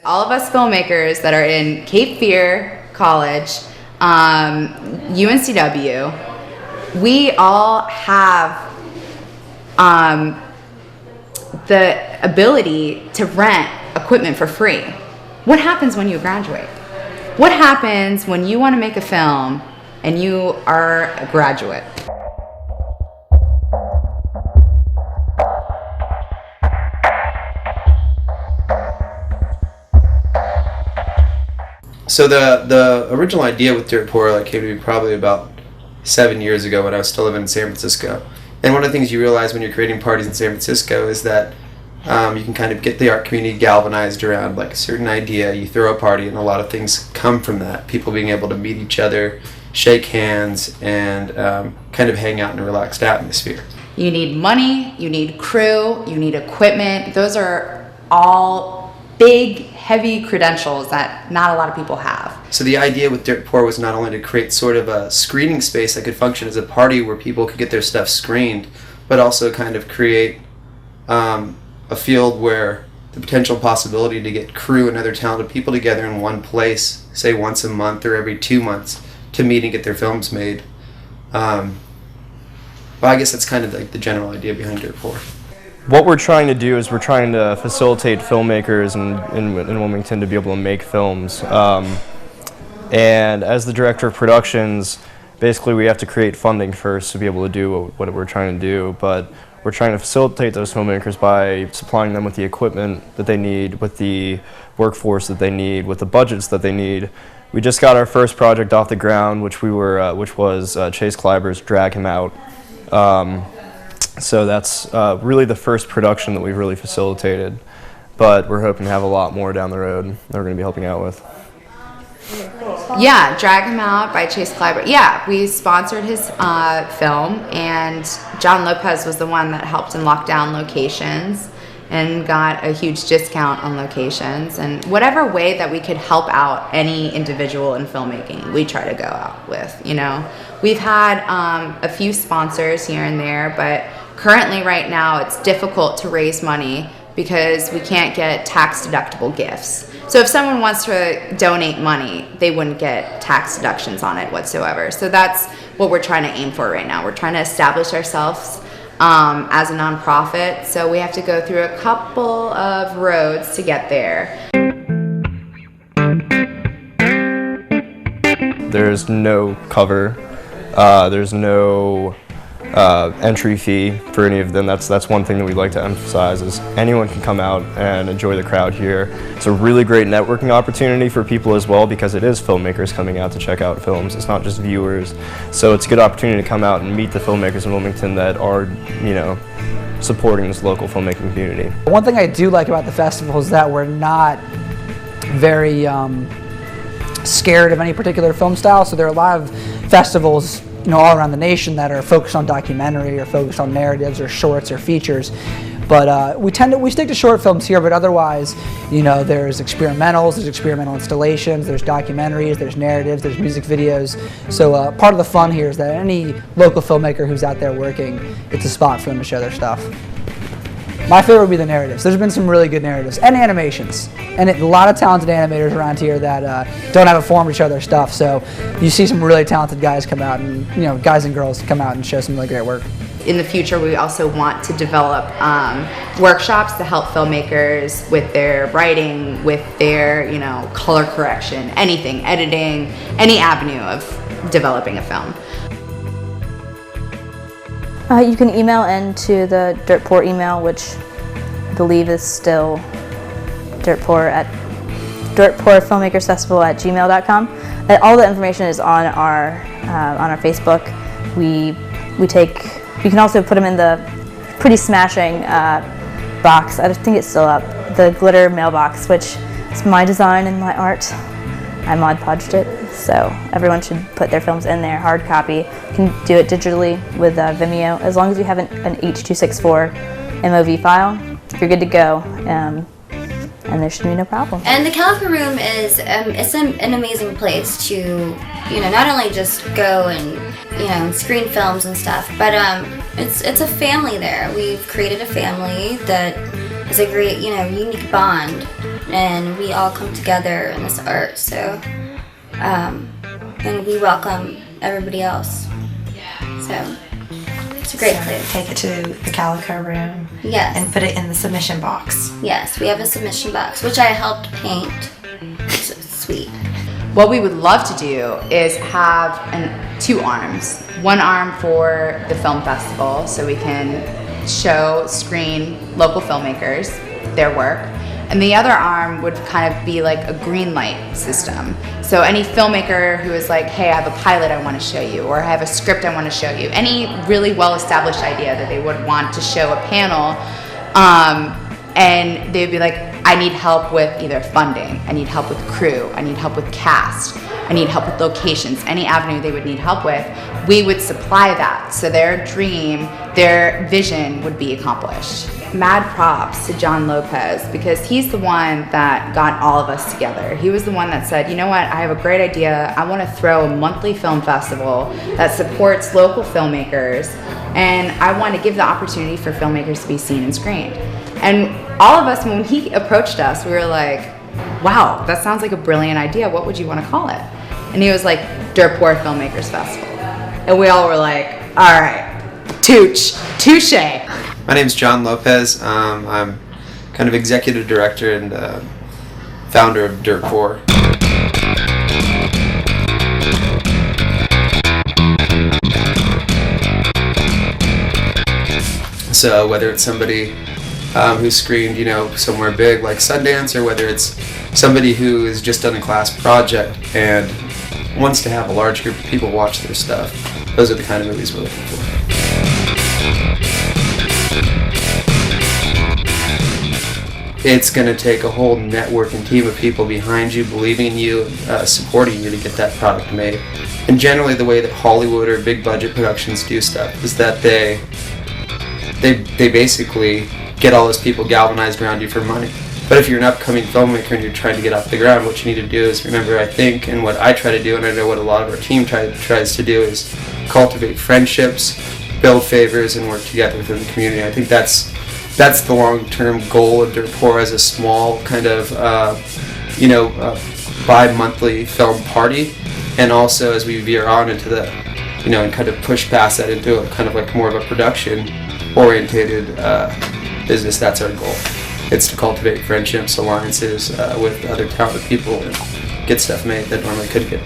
All of us filmmakers that are in Cape Fear College, UNCW, we all have the ability to rent equipment for free. What happens when you graduate? What happens when you want to make a film and you are a graduate? So the original idea with Dirt Poor came to me probably about 7 years ago when I was still living in San Francisco. And one of the things you realize when you're creating parties in San Francisco is that you can kind of get the art community galvanized around like a certain idea. You throw a party and a lot of things come from that. People being able to meet each other, shake hands, and kind of hang out in a relaxed atmosphere. You need money, you need crew, you need equipment. Those are all big, heavy credentials that not a lot of people have. So the idea with Dirt Poor was not only to create sort of a screening space that could function as a party where people could get their stuff screened, but also kind of create a field where the potential possibility to get crew and other talented people together in one place, say once a month or every 2 months, to meet and get their films made. Well, I guess that's kind of like the general idea behind Dirt Poor. What we're trying to do is we're trying to facilitate filmmakers in Wilmington to be able to make films. And as the director of productions, basically we have to create funding first to be able to do what we're trying to do. But we're trying to facilitate those filmmakers by supplying them with the equipment that they need, with the workforce that they need, with the budgets that they need. We just got our first project off the ground, which was Chase Kleiber's Drag Him Out. So that's really the first production that we've really facilitated, but we're hoping to have a lot more down the road that we're going to be helping out with. Yeah, Drag Him Out by Chase Kleiber. Yeah, we sponsored his film, and John Lopez was the one that helped him lock down locations and got a huge discount on locations. And whatever way that we could help out any individual in filmmaking, we try to go out with, you know. We've had a few sponsors here and there, but currently right now it's difficult to raise money because we can't get tax deductible gifts. So if someone wants to donate money, they wouldn't get tax deductions on it whatsoever. So that's what we're trying to aim for right now. We're trying to establish ourselves as a nonprofit, so we have to go through a couple of roads to get there. There's no cover, there's no entry fee for any of them. That's one thing that we like to emphasize, is anyone can come out and enjoy the crowd here. It's a really great networking opportunity for people as well, because it is filmmakers coming out to check out films. It's not just viewers. So it's a good opportunity to come out and meet the filmmakers in Wilmington that are, you know, supporting this local filmmaking community. One thing I do like about the festival is that we're not very scared of any particular film style. So there are a lot of festivals, you know, all around the nation that are focused on documentary or focused on narratives or shorts or features. But we stick to short films here, but otherwise, you know, there's experimentals, there's experimental installations, there's documentaries, there's narratives, there's music videos. So part of the fun here is that any local filmmaker who's out there working, it's a spot for them to show their stuff. My favorite would be the narratives. There's been some really good narratives and animations, and a lot of talented animators around here that don't have a forum to show their stuff. So you see some really talented guys come out, and you know, guys and girls come out and show some really great work. In the future, we also want to develop workshops to help filmmakers with their writing, with their, you know, color correction, anything, editing, any avenue of developing a film. You can email into the Dirt Poor email, which I believe is still dirtpoorfilmmakersfestival@gmail.com. And all the information is on our Facebook. You can also put them in the pretty smashing box. I think it's still up. The glitter mailbox, which is my design and my art. I Mod Podged it, so everyone should put their films in there, hard copy. You can do it digitally with Vimeo, as long as you have an H.264 MOV file, you're good to go, and there should be no problem. And the Calico Room is it's an amazing place to, you know, not only just go and, you know, screen films and stuff, but it's a family there. We've created a family that is a great, unique bond, and we all come together in this art. So, and we welcome everybody else. So it's a great place. Take it to the Calico room. Yes. And put it in the submission box. Yes, we have a submission box, which I helped paint. It's sweet. What we would love to do is have two arms. One arm for the film festival, so we can screen local filmmakers, their work. And the other arm would kind of be like a green light system. So any filmmaker who is like, hey, I have a pilot I want to show you, or I have a script I want to show you, any really well-established idea that they would want to show a panel, and they'd be like, I need help with either funding, I need help with crew, I need help with cast, I need help with locations, any avenue they would need help with, we would supply that. So their dream, their vision would be accomplished. Mad props to John Lopez, because he's the one that got all of us together. He was the one that said, you know what, I have a great idea. I want to throw a monthly film festival that supports local filmmakers, and I want to give the opportunity for filmmakers to be seen and screened. And all of us, when he approached us, we were like, wow, that sounds like a brilliant idea. What would you want to call it? And he was like, Dirt Poor Filmmakers Festival. And we all were like, all right, touche. My name's John Lopez. I'm kind of executive director and founder of Dirt Poor. So whether it's somebody who's screened, somewhere big like Sundance, or whether it's somebody who has just done a class project and wants to have a large group of people watch their stuff, those are the kind of movies we're looking for. It's going to take a whole network and team of people behind you, believing in you, supporting you to get that product made. And generally the way that Hollywood or big budget productions do stuff is that they basically get all those people galvanized around you for money. But if you're an upcoming filmmaker and you're trying to get off the ground, what you need to do is remember, I think, and what I try to do, and I know what a lot of our team tries to do, is cultivate friendships, build favors, and work together within the community. I think that's the long-term goal of Dirt Poor as a small kind of, bi-monthly film party, and also as we veer on into the, and kind of push past that into a kind of like more of a production-orientated business. That's our goal. It's to cultivate friendships, alliances with other talented people, and get stuff made that normally couldn't get.